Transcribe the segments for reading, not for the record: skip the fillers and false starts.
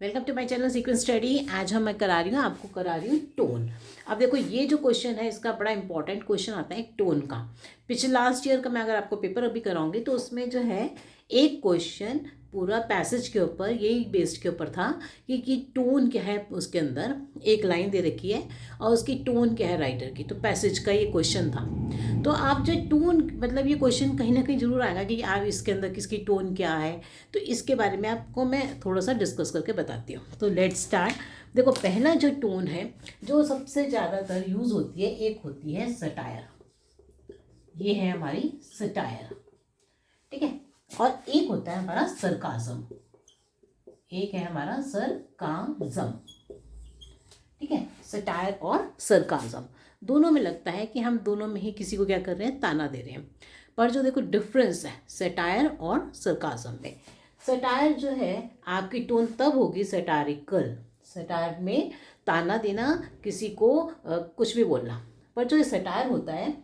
Welcome to my channel sequence study. आज मैं आपको करा रही हूँ टोन। अब देखो ये जो क्वेश्चन है इसका बड़ा इंपॉर्टेंट क्वेश्चन आता है टोन का। पिछले लास्ट ईयर का मैं अगर आपको पेपर अभी कराऊंगी तो उसमें जो है एक क्वेश्चन पूरा पैसेज के ऊपर यही बेस्ड के ऊपर था कि टोन क्या है, उसके अंदर एक लाइन दे रखी है और उसकी टोन क्या है राइटर की, तो पैसेज का ये क्वेश्चन था। तो आप जो टोन मतलब ये क्वेश्चन कहीं ना कहीं जरूर आएगा कि आप इसके अंदर किसकी टोन क्या है, तो इसके बारे में आपको मैं थोड़ा सा डिस्कस करके बताती हूँ। तो लेट्स स्टार्ट। देखो पहला जो टोन है जो सबसे ज़्यादातर यूज़ होती है, एक होती है सटायर। ये है हमारी सटायर, ठीक है। और एक होता है हमारा सरकाज़म, एक है हमारा सरकाज़म, ठीक है। सटायर और सरकाज़म दोनों में लगता है कि हम दोनों में ही किसी को क्या कर रहे हैं, ताना दे रहे हैं। पर जो देखो डिफरेंस है सटायर और सरकाज़म में, सटायर जो है आपकी टोन तब होगी सटारिकल, सटायर में ताना देना, किसी को कुछ भी बोलना। पर जो ये सटायर होता है,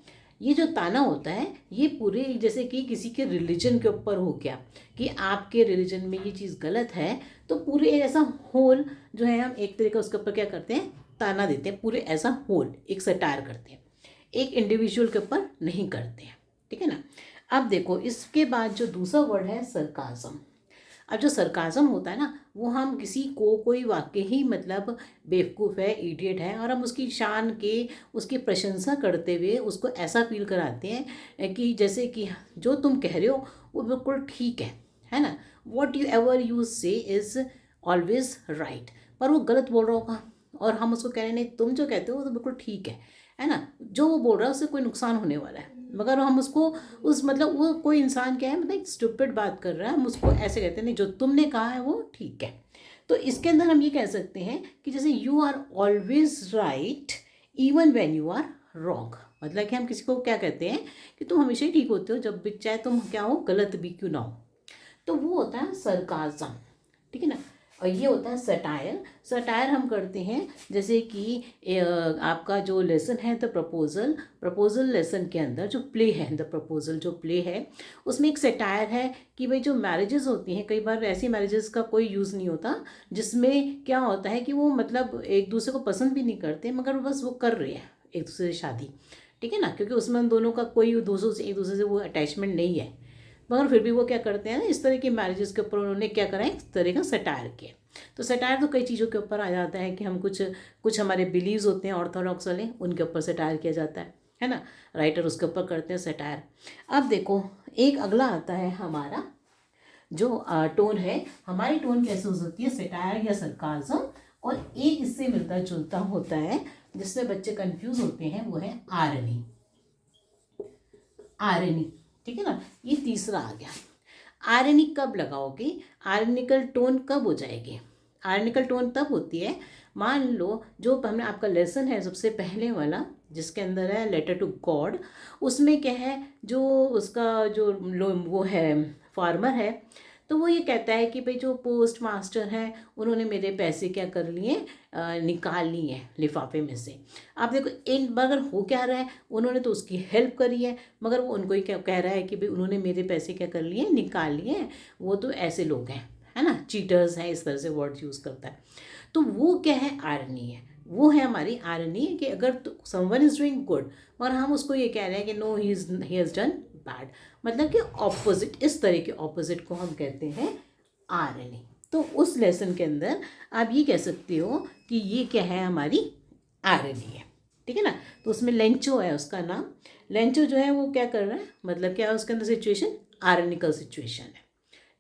ये जो ताना होता है ये पूरे जैसे कि किसी के रिलीजन के ऊपर हो गया कि आपके रिलीजन में ये चीज़ गलत है, तो पूरे ऐसा होल जो है हम एक तरीके उसके ऊपर क्या करते हैं, ताना देते हैं। पूरे ऐसा होल एक सटायर करते हैं, एक इंडिविजुअल के ऊपर नहीं करते हैं, ठीक है ना। अब देखो इसके बाद जो दूसरा वर्ड है सरकाज़म। अब जो सरकाज़म होता है ना, वो हम किसी को कोई वाकई ही मतलब बेवकूफ़ है, इडियट है, और हम उसकी शान के उसकी प्रशंसा करते हुए उसको ऐसा फील कराते हैं कि जैसे कि जो तुम कह रहे हो वो बिल्कुल ठीक है ना। वॉट यू एवर यू से इज़ ऑलवेज राइट, पर वो गलत बोल रहा होगा और हम उसको कह रहे हैं नहीं तुम जो कहते हो वो तो बिल्कुल ठीक है ना। जो वो बोल रहा है उससे कोई नुकसान होने वाला है, मगर हम उसको उस मतलब वो कोई इंसान क्या है मतलब एक स्टूपिड बात कर रहा है, हम उसको ऐसे कहते हैं नहीं जो तुमने कहा है वो ठीक है। तो इसके अंदर हम ये कह सकते हैं कि जैसे you are always right even when you are wrong, मतलब कि हम किसी को क्या कहते हैं कि तुम हमेशा ही ठीक होते हो, जब भी चाहे तुम क्या हो गलत भी क्यों ना हो। तो वो होता है सरकाज़म, ठीक है ना। और ये होता है सटायर। सटायर हम करते हैं जैसे कि आपका जो लेसन है द प्रपोजल, प्रपोजल लेसन के अंदर जो प्ले है द प्रपोजल जो प्ले है उसमें एक सटायर है कि भाई जो मैरिजेस होती हैं, कई बार ऐसी मैरिजेस का कोई यूज़ नहीं होता जिसमें क्या होता है कि वो मतलब एक दूसरे को पसंद भी नहीं करते मगर बस वो कर रहे हैं एक दूसरे से शादी, ठीक है ना, क्योंकि उसमें उन दोनों का कोई दूसरों से एक दूसरे से वो अटैचमेंट नहीं है, मगर फिर भी वो क्या करते हैं ना, इस तरह की मैरिजेस के ऊपर उन्होंने क्या करा है, इस तरह का सटायर किया। तो सटायर तो कई चीज़ों के ऊपर आ जाता है कि हम कुछ कुछ हमारे बिलीव्स होते हैं ऑर्थोडॉक्स वाले, उनके ऊपर सटायर किया जाता है ना। राइटर उसके ऊपर करते हैं सटायर। अब देखो एक अगला आता है हमारा जो टोन है, हमारी टोन कैसे हो सकती है, सटायर या सरकाज़म, और एक इससे मिलता जुलता होता है जिससे बच्चे कंफ्यूज होते हैं, वो है आरनी। आरनी, ठीक है ना, ये तीसरा आ गया। आयरनी कब लगाओगे, आयरनिकल टोन कब हो जाएगी। आयरनिकल टोन तब होती है, मान लो जो हमने आपका लेसन है सबसे पहले वाला जिसके अंदर है लेटर टू गॉड, उसमें क्या है जो उसका जो वो है फार्मर है, तो वो ये कहता है कि भाई जो पोस्ट मास्टर हैं उन्होंने मेरे पैसे क्या कर लिए, निकाल लिए लिफाफे में से। आप देखो इन मगर हो क्या रहा है, उन्होंने तो उसकी हेल्प करी है मगर वो उनको ही क्या कह रहा है कि भाई उन्होंने मेरे पैसे क्या कर लिए, निकाल लिए, वो तो ऐसे लोग हैं, है ना, चीटर्स हैं, इस तरह से वर्ड यूज़ करता है। तो वो क्या है, आयरनी है, वो है हमारी आयरनी कि अगर समवन इज़ डूइंग गुड और हम उसको ये कह रहे हैं कि no he has done bad, मतलब कि ऑपोजिट, इस तरह के ऑपोजिट को हम कहते हैं आयरनी। तो उस लेसन के अंदर आप ये कह सकते हो कि ये क्या है, हमारी आयरनी है, ठीक है ना। तो उसमें लेंचो है उसका नाम, लेंचो जो है वो क्या कर रहा है, मतलब क्या है उसके अंदर सिचुएशन, आयरनिकल सिचुएशन है,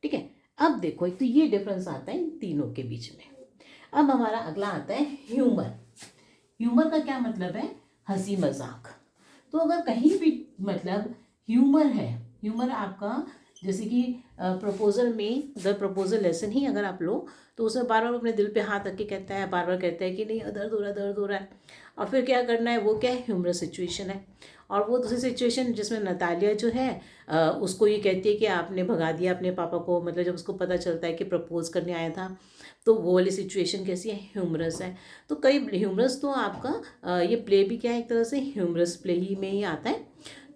ठीक है। अब देखो तो ये डिफरेंस आता है इन तीनों के बीच में। अब हमारा अगला आता है ह्यूमर। ह्यूमर का क्या मतलब है, हंसी मजाक। तो अगर कहीं भी मतलब ह्यूमर है, ह्यूमर आपका जैसे कि प्रपोजल में द प्रपोजल लेसन ही अगर आप लो तो उसमें बार बार अपने दिल पे हाथ रख के कहता है, बार बार कहता है कि नहीं दर्द हो रहा है, दर्द हो रहा है, और फिर क्या करना है, वो क्या है, ह्यूमरस सिचुएशन है। और वो दूसरी सिचुएशन जिसमें नतालिया जो है उसको ये कहती है कि आपने भगा दिया अपने पापा को, मतलब जब उसको पता चलता है कि प्रपोज करने आया था तो वो वाली सिचुएशन कैसी है, ह्यूमरस है। तो कई ह्यूमरस तो आपका ये प्ले भी क्या है, एक तरह से ह्यूमरस प्ले ही में ही आता है।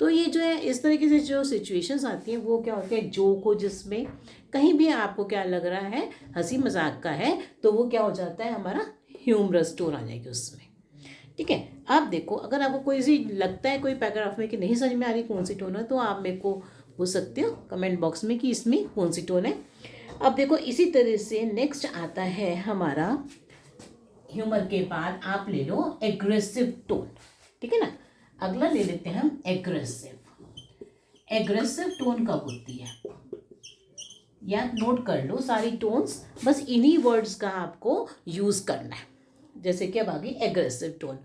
तो ये जो है इस तरीके से जो सिचुएशंस आती हैं वो क्या होती है, जोक हो जिसमें कहीं भी आपको क्या लग रहा है हंसी मजाक का है, तो वो क्या हो जाता है, हमारा ह्यूमरस टोन आ जाएगी उसमें। ठीक है, आप देखो अगर आपको कोई सी लगता है कोई पैराग्राफ में कि नहीं समझ में आ रही कौन सी टोन है, तो आप मेरे को पूछ सकते हो कमेंट बॉक्स में कि इसमें कौन सी टोन है। अब देखो इसी तरह से नेक्स्ट आता है हमारा, ह्यूमर के बाद आप ले लो एग्रेसिव टोन। ठीक है ना, अगला ले लेते हैं हम एग्रेसिव। एग्रेसिव टोन कब होती है, या नोट कर लो सारी टोन्स, बस इन्हीं वर्ड्स का आपको यूज़ करना है। जैसे कि अब आ गई एग्रेसिव टोन।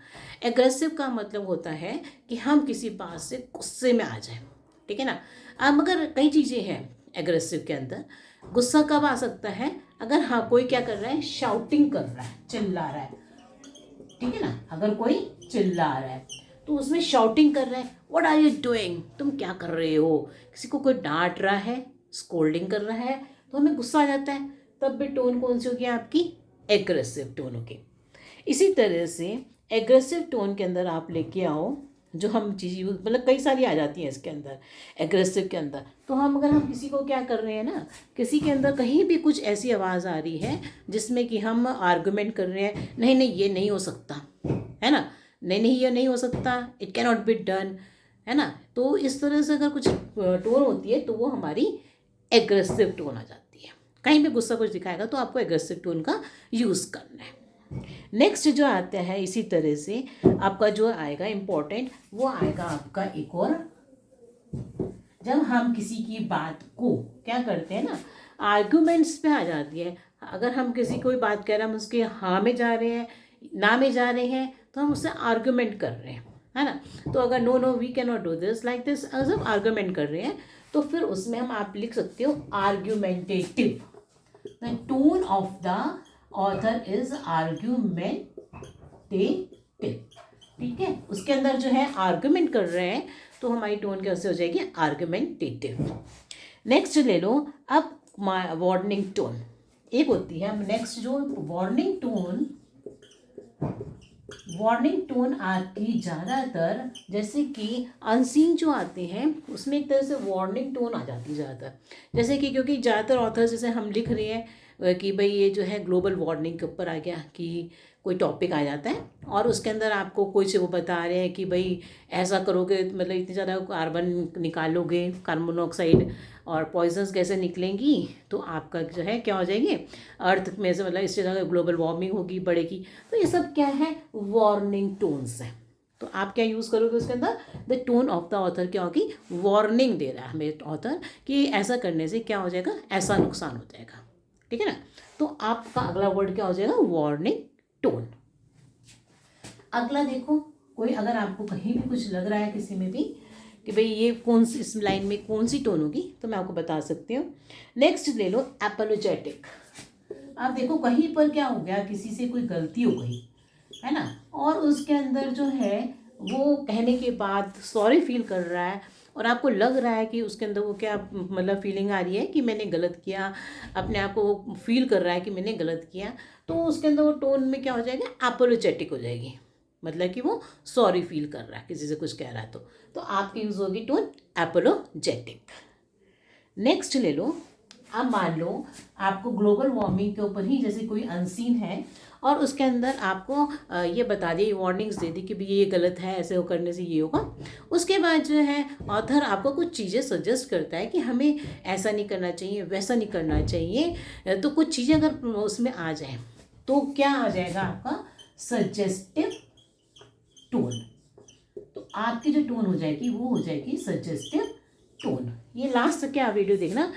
एग्रेसिव का मतलब होता है कि हम किसी बात से गुस्से में आ जाएं। ठीक है ना, अब मगर कई चीज़ें हैं एग्रेसिव के अंदर। गुस्सा कब आ सकता है, अगर हाँ कोई क्या कर रहा है, शाउटिंग कर रहा है, चिल्ला रहा है। ठीक है ना, अगर कोई चिल्ला रहा है तो उसमें शाउटिंग कर रहा है, व्हाट आर यू डूइंग, तुम क्या कर रहे हो। किसी को कोई डांट रहा है, स्कोल्डिंग कर रहा है, तो हमें गुस्सा आ जाता है, तब भी टोन कौन सी होगी आपकी, एग्रेसिव टोन होगी। इसी तरह से एग्रेसिव टोन के अंदर आप लेके आओ जो हम चीज़ यूज, मतलब कई सारी आ जाती हैं इसके अंदर एग्रेसिव के अंदर। तो हम अगर हम किसी को क्या कर रहे हैं ना, किसी के अंदर कहीं भी कुछ ऐसी आवाज़ आ रही है जिसमें कि हम आर्गुमेंट कर रहे हैं, नहीं नहीं ये नहीं हो सकता है ना, नहीं नहीं ये नहीं हो सकता, it can not be done, है ना। तो इस तरह से अगर कुछ टोन होती है तो वो हमारी एग्रेसिव टोन आ जाती है। कहीं भी गुस्सा कुछ दिखाएगा तो आपको एग्रेसिव टोन का यूज़ करना है। नेक्स्ट जो आता है इसी तरह से आपका जो आएगा इम्पोर्टेंट, वो आएगा आपका एक और, जब हम किसी की बात को क्या करते हैं ना, आर्गुमेंट्स पे आ जाती है। अगर हम किसी कोई बात कह रहे हैं, हम उसके हाँ में जा रहे हैं, ना में जा रहे हैं, तो हम उससे आर्गुमेंट कर रहे हैं, है ना। तो अगर no no we can not do this like this, अगर हम आर्गुमेंट कर रहे हैं तो फिर उसमें हम आप लिख सकते हो argumentative. The tone of the author is argumentative. ठीक है, उसके अंदर जो है आर्ग्यूमेंट कर रहे हैं तो हमारी टोन कैसे हो जाएगी, आर्ग्यूमेंटेटिव। नेक्स्ट ले लो अब वार्निंग टोन। एक होती है नेक्स्ट जो वार्निंग टोन। वार्निंग टोन आपकी ज़्यादातर जैसे कि अनसीन जो आते हैं उसमें एक तरह से वार्निंग टोन आ जाती है ज़्यादातर। जैसे कि क्योंकि ज़्यादातर ऑथर्स जैसे हम लिख रहे हैं कि भाई ये जो है ग्लोबल वार्मिंग के ऊपर आ गया, कि कोई टॉपिक आ जाता है और उसके अंदर आपको कुछ वो बता रहे हैं कि भाई ऐसा करोगे मतलब इतनी ज़्यादा कार्बन निकालोगे, कार्बन मोनोऑक्साइड और पॉइजन्स गैसें निकलेंगी तो आपका जो है क्या हो जाएंगे, अर्थ में से मतलब इससे ज़्यादा ग्लोबल वार्मिंग होगी, बढ़ेगी। तो ये सब क्या है, वार्निंग टोन्स हैं। तो आप क्या यूज़ करोगे उसके अंदर, the tone of the author क्या होगी, वार्निंग दे रहा है हमें ऑथर कि ऐसा करने से क्या हो जाएगा, ऐसा नुकसान हो जाएगा। ठीक है ना, तो आपका अगला वर्ड क्या हो जाएगा, वार्निंग टोन। अगला देखो, कोई अगर आपको कहीं भी कुछ लग रहा है किसी में भी कि भाई ये कौन सी इस लाइन में कौन सी टोन होगी, तो मैं आपको बता सकती हूँ। नेक्स्ट ले लो एपोलोजेटिक। आप देखो कहीं पर क्या हो गया, किसी से कोई गलती हो गई है ना, और उसके अंदर जो है वो कहने के बाद सॉरी फील कर रहा है और आपको लग रहा है कि उसके अंदर वो क्या मतलब फीलिंग आ रही है कि मैंने गलत किया, अपने आप को वो फील कर रहा है कि मैंने गलत किया, तो उसके अंदर वो टोन में क्या हो जाएगा, एपोलोजेटिक हो जाएगी। मतलब कि वो सॉरी फील कर रहा है, किसी से कुछ कह रहा है तो आपकी यूज़ होगी टोन एपोलोजेटिक। नेक्स्ट ले लो, अब मान लो आपको ग्लोबल वार्मिंग के ऊपर ही जैसे कोई अनसीन है और उसके अंदर आपको ये बता दी, वार्निंग्स दे दी कि भाई ये गलत है, ऐसे हो करने से ये होगा। उसके बाद जो है ऑथर आपको कुछ चीज़ें सजेस्ट करता है कि हमें ऐसा नहीं करना चाहिए, वैसा नहीं करना चाहिए। तो कुछ चीज़ें अगर उसमें आ जाए तो क्या आ जाएगा आपका सजेस्टिव टोन। तो आपकी जो टोन हो जाएगी वो हो जाएगी सजेस्टिव टोन। ये लास्ट तक क्या वीडियो देखना,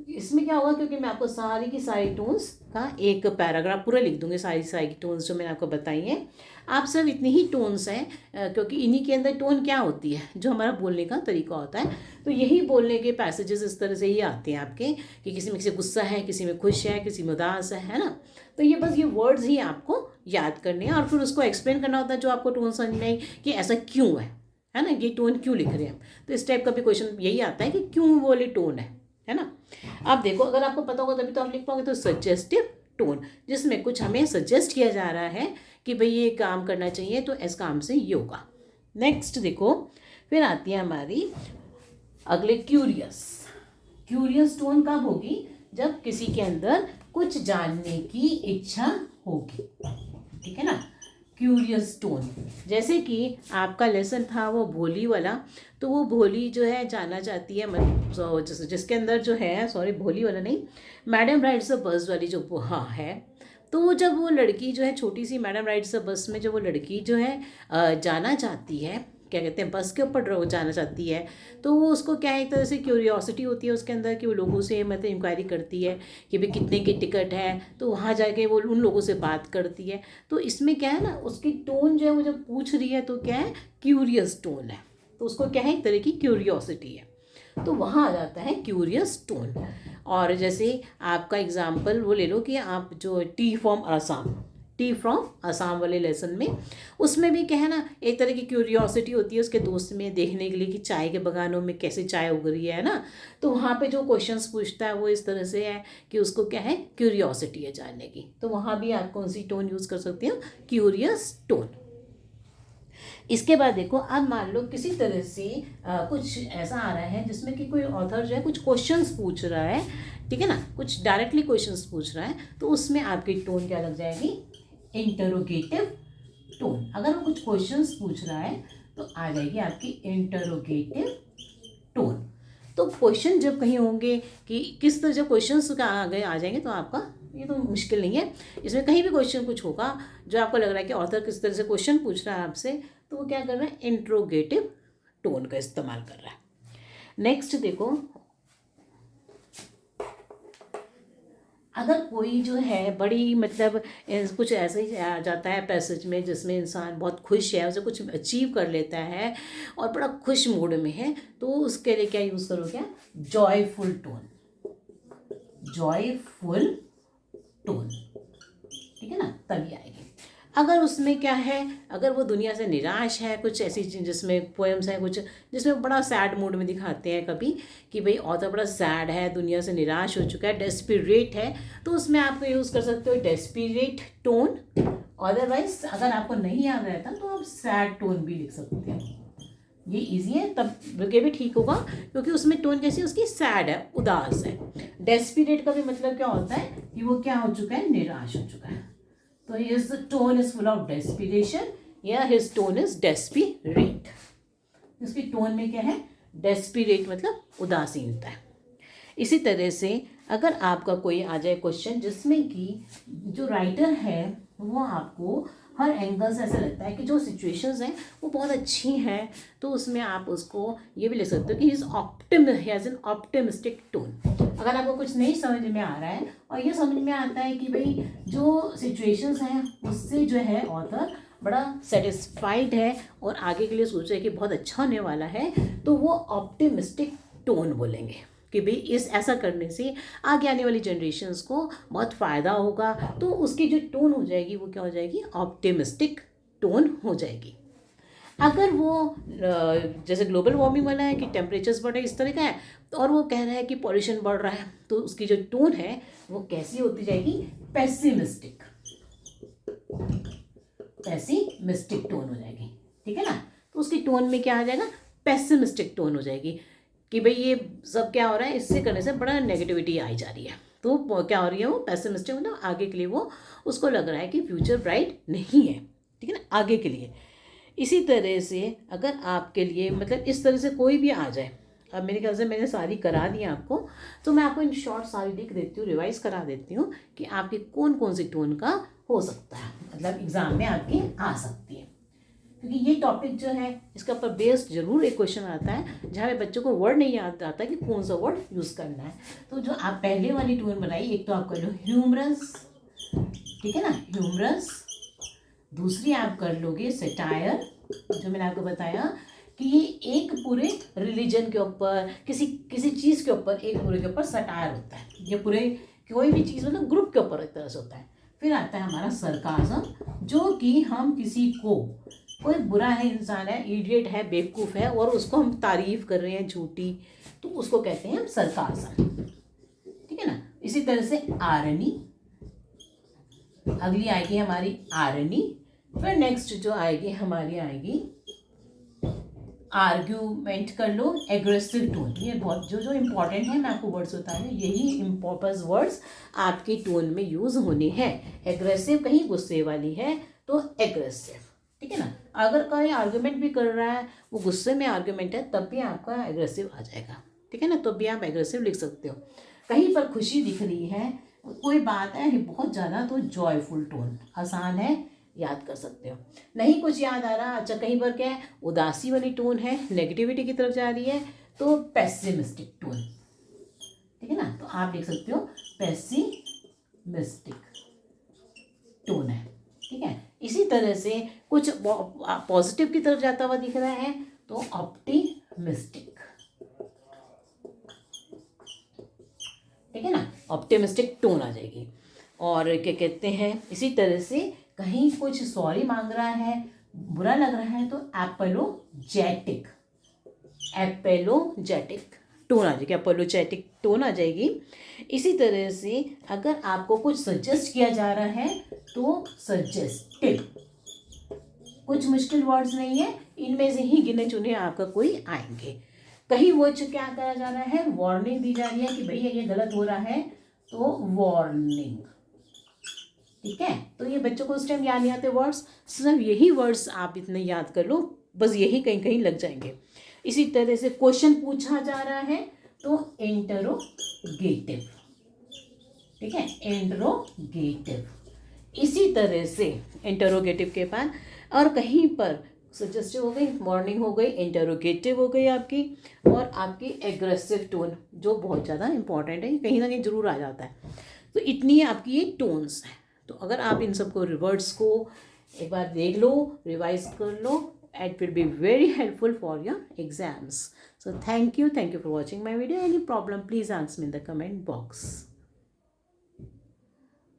इसमें क्या होगा क्योंकि मैं आपको सारी की सारी टोन्स का एक पैराग्राफ पूरा लिख दूंगी, सारी की टोन्स जो मैंने आपको बताई हैं। आप सब इतनी ही टोन्स हैं क्योंकि इन्हीं के अंदर टोन क्या होती है, जो हमारा बोलने का तरीका होता है। तो यही बोलने के पैसेजेस इस तरह से ही आते हैं आपके कि किसी में गुस्सा है, किसी में खुश है, किसी में उदास है ना। तो ये बस ये वर्ड्स ही आपको याद करने हैं और फिर उसको एक्सप्लेन करना होता है जो आपको टोन समझ में आई कि ऐसा क्यों है ना, ये टोन क्यों लिख रहे हैं हम। तो इस टाइप का भी क्वेश्चन यही आता है कि क्यों वो वाली टोन है ना। आप देखो अगर आपको पता होगा तभी तो आप लिख पाओगे। तो सजेस्टिव टोन, जिसमें कुछ हमें सजेस्ट किया जा रहा है कि भाई ये काम करना चाहिए, तो इस काम से ये होगा। नेक्स्ट देखो, फिर आती है हमारी अगले क्यूरियस। क्यूरियस टोन कब होगी? जब किसी के अंदर कुछ जानने की इच्छा होगी, ठीक है ना। क्यूरियस टोन, जैसे कि आपका लेसन था वो भोली वाला, तो वो भोली जो है जानना चाहती है, जिसके अंदर जो है, सॉरी भोली वाला नहीं, मैडम राइड्स द बस वाली जो हाँ है, तो जब वो लड़की जो है छोटी सी मैडम राइड्स द बस में, जब वो लड़की जो है जाना चाहती है, क्या कहते हैं, बस के ऊपर जाना चाहती है, तो वो उसको क्या है, एक तरह से क्यूरियोसिटी होती है उसके अंदर कि वो लोगों से मतलब इंक्वायरी करती है कि भाई कितने की टिकट है, तो वहाँ जाके वो उन लोगों से बात करती है। तो इसमें क्या है ना, उसकी टोन जो है वो जब पूछ रही है तो क्या है, क्यूरियस टोन है, तो उसको क्या है, एक तरह की क्यूरियोसिटी है, तो वहाँ आ जाता है क्यूरियस टोन। और जैसे आपका एग्जाम्पल वो ले लो कि आप जो टी फ्रॉम असम वाले लेसन में, उसमें भी क्या है ना, एक तरह की क्यूरियोसिटी होती है उसके दोस्त में देखने के लिए कि चाय के बगानों में कैसे चाय उग रही है ना, तो वहाँ पे जो क्वेश्चंस पूछता है वो इस तरह से है कि उसको क्या है, क्यूरियोसिटी है जानने की, तो वहाँ भी आप कौन सी टोन यूज़ कर सकते हो, क्यूरियस टोन। इसके बाद देखो, अब मान लो किसी तरह से कुछ ऐसा आ रहा है जिसमें कि कोई ऑथर जो है कुछ क्वेश्चंस पूछ रहा है, ठीक है ना, कुछ डायरेक्टली क्वेश्चंस पूछ रहा है, तो उसमें आपकी टोन क्या लग जाएगी, इंटरोगेटिव टोन। अगर वो कुछ क्वेश्चंस पूछ रहा है तो आ जाएगी आपकी इंटरोगेटिव टोन। तो क्वेश्चन जब कहीं होंगे कि किस तरह जब क्वेश्चंस का आगे आ जाएंगे तो आपका ये तो मुश्किल नहीं है, इसमें कहीं भी क्वेश्चन कुछ होगा जो आपको लग रहा है कि ऑथर किस तरह से क्वेश्चन पूछ रहा है आपसे, तो वो क्या कर रहा है, इंट्रोगेटिव टोन का इस्तेमाल कर रहा है। नेक्स्ट देखो, अगर कोई जो है बड़ी मतलब कुछ ऐसे ही आ जाता है पैसेज में जिसमें इंसान बहुत खुश है, उसे कुछ अचीव कर लेता है और बड़ा खुश मूड में है, तो उसके लिए क्या यूज़ करोगे, जॉयफुल टोन, जॉयफुल टोन, ठीक है ना, तभी आएगी। अगर उसमें क्या है, अगर वो दुनिया से निराश है, कुछ ऐसी जिसमें पोएम्स हैं कुछ जिसमें बड़ा सैड मूड में दिखाते हैं कभी कि भाई ऑथर बड़ा सैड है, दुनिया से निराश हो चुका है, डेस्पिरेट है, तो उसमें आप यूज़ कर सकते हो डेस्पिरेट टोन। अदरवाइज अगर आपको नहीं याद रहता तो आप सैड टोन भी लिख सकते हैं, ये इजी है, तब ये भी ठीक होगा क्योंकि उसमें टोन कैसी है, उसकी सैड है, उदास है। डेस्पिरेट का भी मतलब क्या होता है कि वो क्या हो चुका है, निराश हो चुका है, तो his tone is full of desperation या his tone is desperate। इसकी टोन में क्या है, desperate मतलब उदासीनता है। इसी तरह से अगर आपका कोई आ जाए क्वेश्चन जिसमें कि जो राइटर है वो आपको हर एंगल से ऐसा लगता है कि जो सिचुएशंस हैं वो बहुत अच्छी हैं, तो उसमें आप उसको ये भी लिख सकते हो कि he has an optimistic tone. अगर आपको कुछ नहीं समझ में आ रहा है और ये समझ में आता है कि भाई जो सिचुएशंस हैं उससे जो है ऑथर बड़ा सेटिस्फाइड है और आगे के लिए सोच रहे हैं कि बहुत अच्छा होने वाला है, तो वो ऑप्टिमिस्टिक टोन बोलेंगे कि भाई इस ऐसा करने से आगे आने वाली जनरेशन्स को बहुत फ़ायदा होगा, तो उसकी जो टोन हो जाएगी वो क्या हो जाएगी, ऑप्टिमिस्टिक टोन हो जाएगी। अगर वो जैसे ग्लोबल वार्मिंग वाला है कि टेम्परेचर्स बढ़ रहे इस तरह का है, और वो कह रहा है कि पॉल्यूशन बढ़ रहा है, तो उसकी जो टोन है वो कैसी होती जाएगी, पेसिमिस्टिक, पेसिमिस्टिक टोन हो जाएगी, ठीक है ना। तो उसकी टोन में क्या आ जाएगा, पेसिमिस्टिक टोन हो जाएगी कि भाई ये सब क्या हो रहा है, इससे करने से बड़ा नेगेटिविटी आई जा रही है, तो क्या हो रही है वो पेसिमिस्टिक, मतलब आगे के लिए वो उसको लग रहा है कि फ्यूचर ब्राइट नहीं है, ठीक है ना, आगे के लिए। इसी तरह से अगर आपके लिए मतलब इस तरह से कोई भी आ जाए, अब मेरे ख्याल से मैंने सारी करा दी आपको, तो मैं आपको इन शॉर्ट सारी लिख देती हूँ, रिवाइज करा देती हूँ कि आपकी कौन कौन सी टोन का हो सकता है, मतलब एग्ज़ाम में आपकी आ सकती है, क्योंकि ये टॉपिक जो है इसके ऊपर बेस्ड जरूर एक क्वेश्चन आता है जहाँ पे बच्चों को वर्ड नहीं याद आता कि कौन सा वर्ड यूज़ करना है। तो जो आप पहले वाली टोन बनाई, एक तो आप कर लो ह्यूमरस, ठीक है ना, ह्यूमरस। दूसरी आप कर लोगे सेटायर, जो मैंने आपको बताया कि ये एक पूरे रिलीजन के ऊपर, किसी किसी चीज़ के ऊपर, एक पूरे के ऊपर सटायर होता है, ये पूरे कोई भी चीज़ मतलब ग्रुप के ऊपर एक तरह से होता है। फिर आता है हमारा सरकाज़म, जो कि हम किसी को, कोई बुरा है, इंसान है, इडियट है, बेवकूफ़ है और उसको हम तारीफ़ कर रहे हैं झूठी, तो उसको कहते हैं हम सरकाज़म, ठीक है ना। इसी तरह से आरनी, अगली आएगी हमारी आरनी, फिर नेक्स्ट जो आएगी हमारी आएगी आर्ग्यूमेंट कर लो, एग्रेसिव टोन। ये बहुत जो इंपॉर्टेंट है, मैं आपको वर्ड्स बता रही हूँ, यही इम्पोर्टेंट वर्ड्स आपके टोन में यूज होने हैं। एग्रेसिव कहीं गुस्से वाली है तो एग्रेसिव, ठीक है ना। अगर कोई आर्ग्यूमेंट भी कर रहा है, वो गुस्से में आर्ग्यूमेंट है, तब भी आपका एग्रेसिव आ जाएगा, ठीक है ना। तो भी आप एग्रेसिव लिख सकते हो। कहीं पर खुशी दिख रही है, कोई बात है बहुत ज़्यादा, तो जॉयफुल टोन, आसान है, याद कर सकते हो। नहीं कुछ याद आ रहा, अच्छा कहीं पर क्या है, उदासी वाली टोन है, नेगेटिविटी की तरफ जा रही है, तो पेसिमिस्टिक टोन, ठीक है ना। तो आप लिख सकते हो पेसिमिस्टिक टोन है, ठीक है। इसी तरह से कुछ पॉजिटिव की तरफ जाता हुआ दिख रहा है तो ऑप्टिमिस्टिक, ठीक है ना, ऑप्टिमिस्टिक टोन आ जाएगी। और क्या कहते हैं, इसी तरह से कहीं कुछ सॉरी मांग रहा है, बुरा लग रहा है, तो एपोलोजेटिक, एपोलोजेटिक टोन आ जाएगी, एपोलोजेटिक टोन आ जाएगी। इसी तरह से अगर आपको कुछ सजेस्ट किया जा रहा है तो सजेस्टिव, कुछ मुश्किल वर्ड्स नहीं है, इनमें से ही गिने चुने आपका कोई आएंगे। कहीं वो क्या करा जा रहा है, वार्निंग दी जा रही है कि भैया ये गलत हो रहा है, तो वार्निंग, ठीक है। तो ये बच्चों को उस टाइम याद नहीं आते वर्ड्स, सिर्फ यही वर्ड्स आप इतने याद कर लो, बस यही कहीं कहीं लग जाएंगे। इसी तरह से क्वेश्चन पूछा जा रहा है तो इंटरोगेटिव, ठीक है, इंटरोगेटिव। इसी तरह से इंटरोगेटिव के बाद और कहीं पर सजेस्टिव हो गई, वार्निंग हो गई, इंटरोगेटिव हो गई आपकी, और आपकी एग्रेसिव टोन जो बहुत ज़्यादा इंपॉर्टेंट है, कहीं ना कहीं ज़रूर आ जाता है। तो इतनी आपकी ये टोन्स हैं। तो अगर आप इन सबको रिवर्ड्स को एक बार देख लो, रिवाइज कर लो, it will be very helpful for your exams. So thank you for watching my video. Any problem, please ask me in the comment box.